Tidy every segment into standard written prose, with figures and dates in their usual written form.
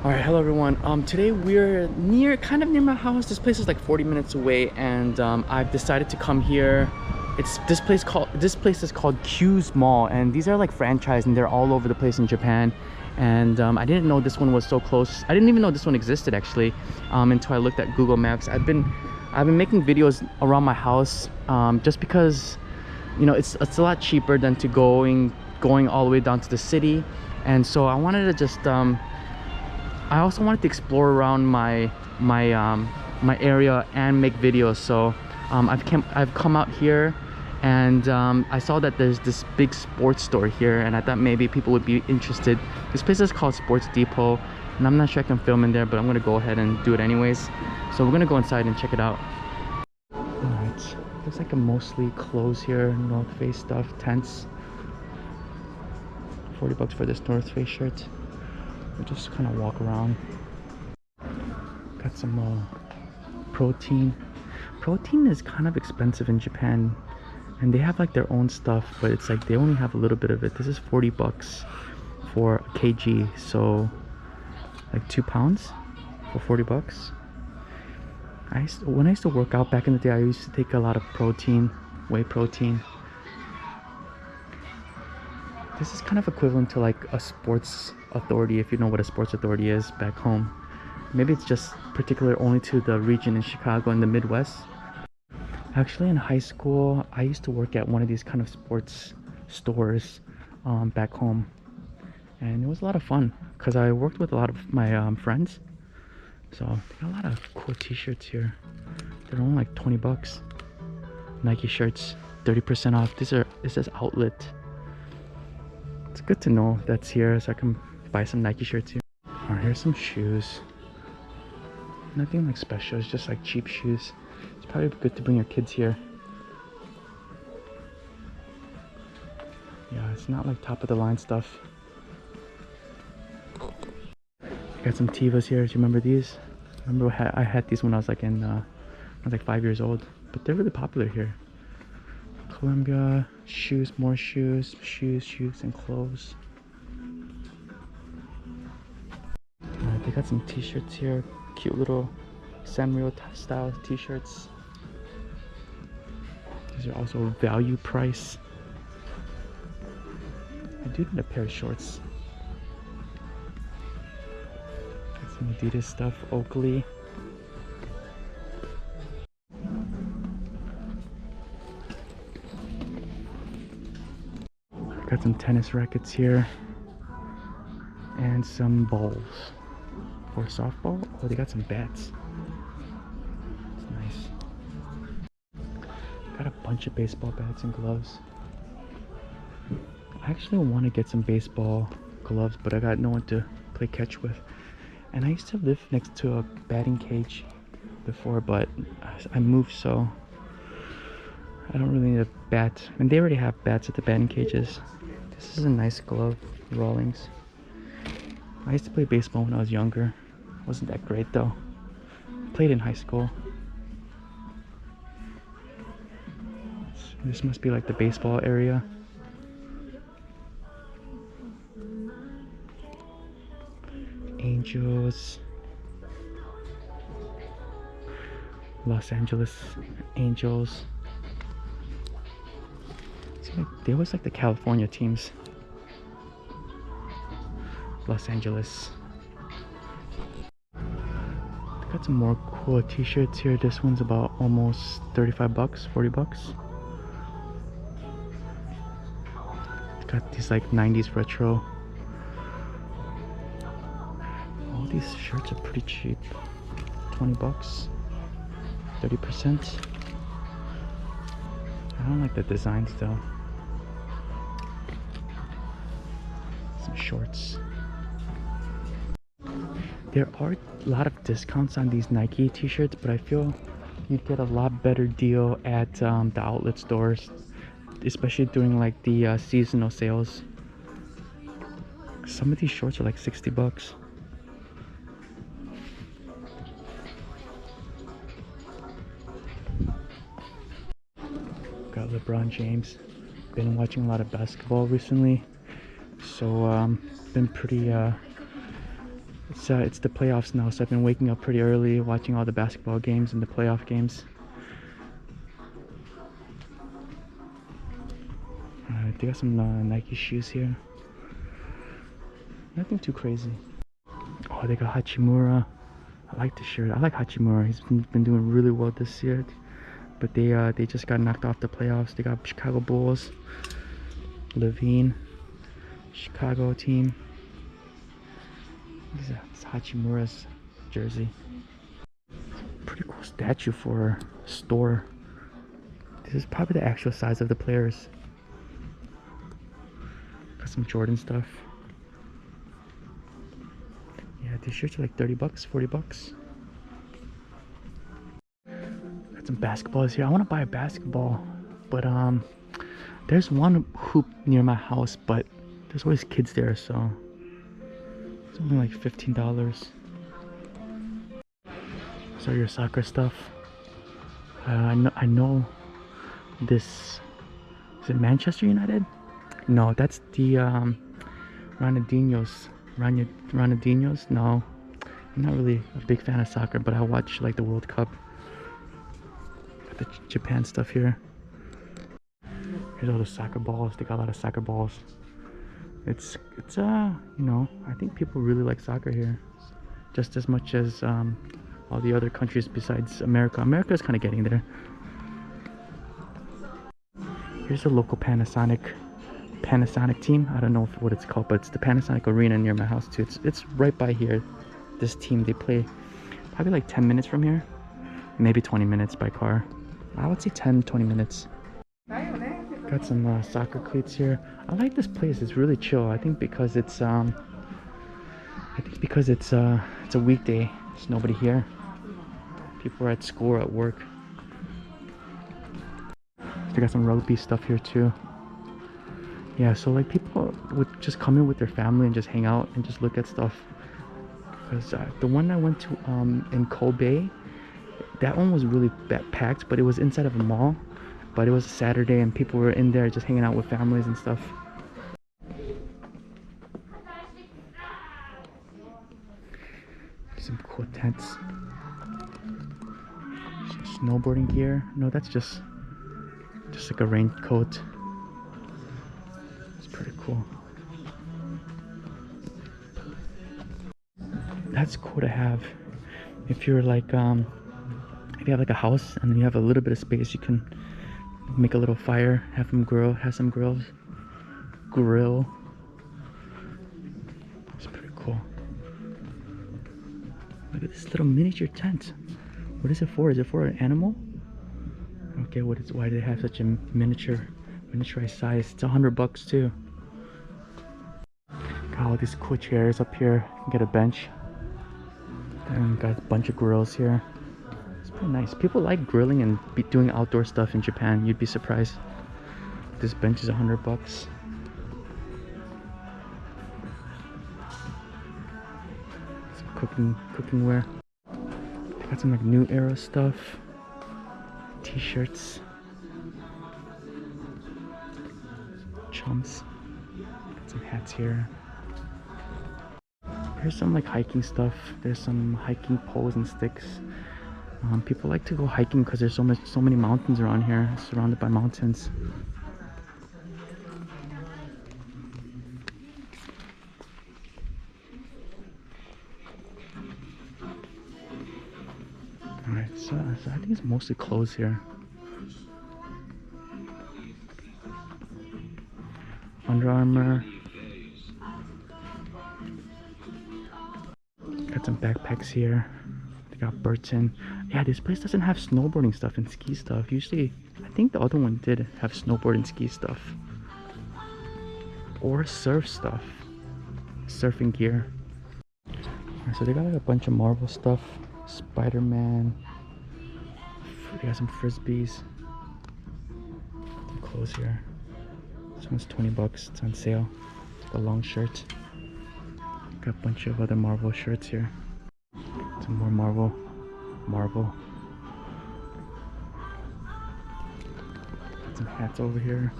All right, hello everyone. Today we're kind of near my house. This place is like 40 minutes away, and I've decided to come here. This place is called Q's Mall, and these are like franchise, and they're all over the place in Japan. And I didn't know this one was so close. I didn't even know this one existed actually, until I looked at Google Maps. I've been making videos around my house, just because, you know, it's a lot cheaper than going all the way down to the city, and so I wanted to just I also wanted to explore around my area and make videos. So I've come out here, and I saw that there's this big sports store here, and I thought maybe people would be interested. This place is called Sports Depot, and I'm not sure I can film in there, but I'm gonna go ahead and do it anyways. So we're gonna go inside and check it out. Alright, looks like a mostly clothes here, North Face stuff, tents. 40 bucks for this North Face shirt. We'll just kind of walk around. Got some protein. Protein is kind of expensive in Japan, and they have like their own stuff, but it's like they only have a little bit of it. This is 40 bucks for a kg, so like 2 pounds for 40 bucks. When I used to work out back in the day, I used to take a lot of protein, whey protein. This is kind of equivalent to like a Sports Authority, if you know what a Sports Authority is back home. Maybe it's just particular only to the region in Chicago and the Midwest. Actually, in high school, I used to work at one of these kind of sports stores back home, and it was a lot of fun because I worked with a lot of my friends. So they got a lot of cool t-shirts here. They're only like 20 bucks. Nike shirts, 30% off. It says outlet. It's good to know that's here, so I can buy some Nike shirts here. Alright, here's some shoes. Nothing like special, it's just like cheap shoes. It's probably good to bring your kids here. Yeah, it's not like top of the line stuff. Got some Tevas here. Do you remember these? I had these when I was like 5 years old, but they're really popular here. Columbia, shoes, more shoes, and clothes. Alright, they got some t-shirts here. Cute little Sanrio style t-shirts. These are also value price. I do need a pair of shorts. Got some Adidas stuff, Oakley. Got some tennis rackets here and some balls for softball. Oh, they got some bats. It's nice. Got a bunch of baseball bats and gloves. I actually want to get some baseball gloves, but I got no one to play catch with. And I used to live next to a batting cage before, but I moved, so I don't really need a bat. And they already have bats at the batting cages. This is a nice glove, Rawlings. I used to play baseball when I was younger. Wasn't that great though. Played in high school. This must be like the baseball area. Angels. Los Angeles Angels. They always like the California teams. Los Angeles. They got some more cool t-shirts here. This one's about almost 35 bucks, 40 bucks. It's got these like 90s retro. All these shirts are pretty cheap. 20 bucks. 30%. I don't like the designs though. Some shorts. There are a lot of discounts on these Nike t-shirts, but I feel you'd get a lot better deal at the outlet stores, especially during like the seasonal sales. Some of these shorts are like 60 bucks. Got LeBron James. Been watching a lot of basketball recently, so been pretty It's the playoffs now, so I've been waking up pretty early, watching all the basketball games and the playoff games. They got some Nike shoes here. Nothing too crazy. Oh, they got Hachimura. I like the shirt. I like Hachimura. He's been doing really well this year. But they just got knocked off the playoffs. They got Chicago Bulls, Levine, Chicago team. This is Hachimura's jersey. Pretty cool statue for a store. This is probably the actual size of the players. Got some Jordan stuff. Yeah, these shirts are like 30 bucks, 40 bucks. Got some basketballs here. I want to buy a basketball, but there's one hoop near my house, but there's always kids there, so it's only like $15. So your soccer stuff. I know this. Is it Manchester United? No, that's the Ronaldinho's. Ronaldinho's? No, I'm not really a big fan of soccer, but I watch like the World Cup. Got the Japan stuff here. Here's all the soccer balls. They got a lot of soccer balls. It's you know, I think people really like soccer here, just as much as all the other countries besides America. America's kind of getting there. Here's the local Panasonic team. I don't know what it's called, but it's the Panasonic Arena near my house too. It's right by here. This team, they play probably like 10 minutes from here, maybe 20 minutes by car. I would say 10-20 minutes. Got some soccer cleats here. I like this place. It's really chill. I think because it's a weekday. There's nobody here. People are at school or at work. They got some rugby stuff here too. Yeah, so like people would just come in with their family and just hang out and just look at stuff. Because the one I went to in Kobe, that one was really packed, but it was inside of a mall. But it was a Saturday and people were in there just hanging out with families and stuff. Some cool tents. Some snowboarding gear. No, that's just like a raincoat. It's pretty cool. That's cool to have. If you're like if you have like a house and you have a little bit of space, you can make a little fire, have some grill. It's pretty cool. Look at this little miniature tent. What is it for? Is it for an animal? I don't get why do they have such a miniaturized size. It's $100 too. Got all these cool chairs up here. Get a bench. And got a bunch of grills here. It's pretty nice. People like grilling and doing outdoor stuff in Japan. You'd be surprised. This bench is $100. Some cookingware. They got some like New Era stuff. T-shirts. Chumps. Got some hats here. Here's some like hiking stuff. There's some hiking poles and sticks. People like to go hiking because there's so many mountains around here. It's surrounded by mountains. Alright, so I think it's mostly clothes here. Under Armour. Got some backpacks here. They got Burton. Yeah, this place doesn't have snowboarding stuff and ski stuff. Usually, I think the other one did have snowboard and ski stuff. Or surf stuff. Surfing gear. Right, so they got like a bunch of Marvel stuff. Spider-Man. They got some Frisbees. Some clothes here. This one's $20. It's on sale. It's like a long shirt. Got a bunch of other Marvel shirts here. Some more Marvel. Got some hats over here.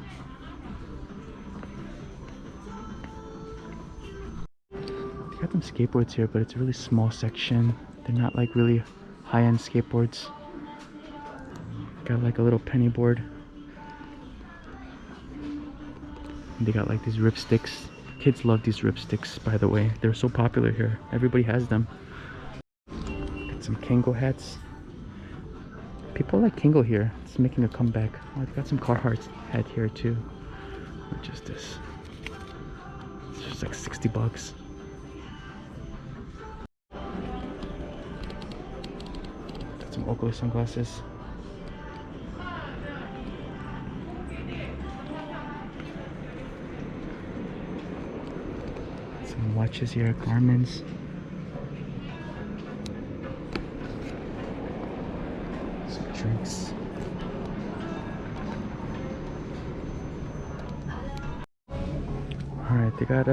They got them skateboards here, but it's a really small section. They're not like really high-end skateboards. Got like a little penny board. And they got like these ripsticks. Kids love these ripsticks, by the way. They're so popular here. Everybody has them. Got some Kango hats. People like Kango here. It's making a comeback. Oh, I've got some Carhartt hat here too. How much is this? It's just like 60 bucks. Got some Oakley sunglasses. Some watches here, Garmin's. Some drinks. Alright, they got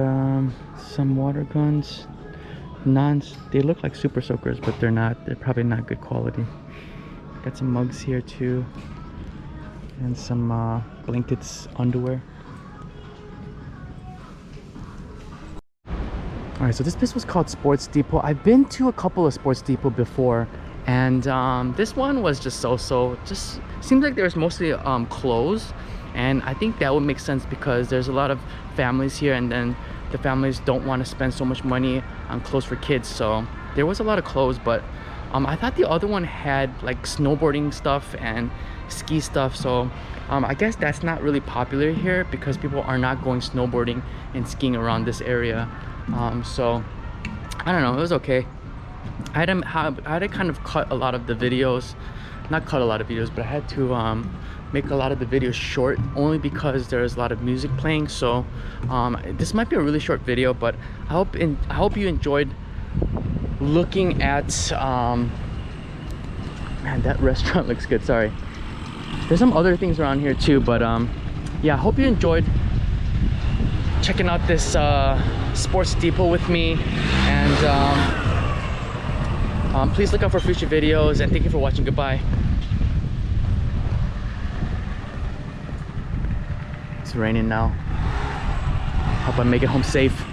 some water guns. They look like super soakers, but they're not. They're probably not good quality. Got some mugs here too. And some blankets, underwear. Alright, so this place was called Sports Depot. I've been to a couple of Sports Depot before, and this one was just so-so. Just seems like there's mostly clothes, and I think that would make sense because there's a lot of families here, and then the families don't want to spend so much money on clothes for kids, so there was a lot of clothes. But I thought the other one had like snowboarding stuff and ski stuff, so I guess that's not really popular here because people are not going snowboarding and skiing around this area. So I don't know, it was okay. I had to kind of cut a lot of the videos, not cut a lot of videos, but I had to make a lot of the videos short only because there's a lot of music playing. So this might be a really short video, but I hope you enjoyed looking at man, that restaurant looks good. Sorry, there's some other things around here too, but yeah, I hope you enjoyed checking out this Sports Depot with me, and please look out for future videos, and thank you for watching. Goodbye. It's raining now. Hope I make it home safe.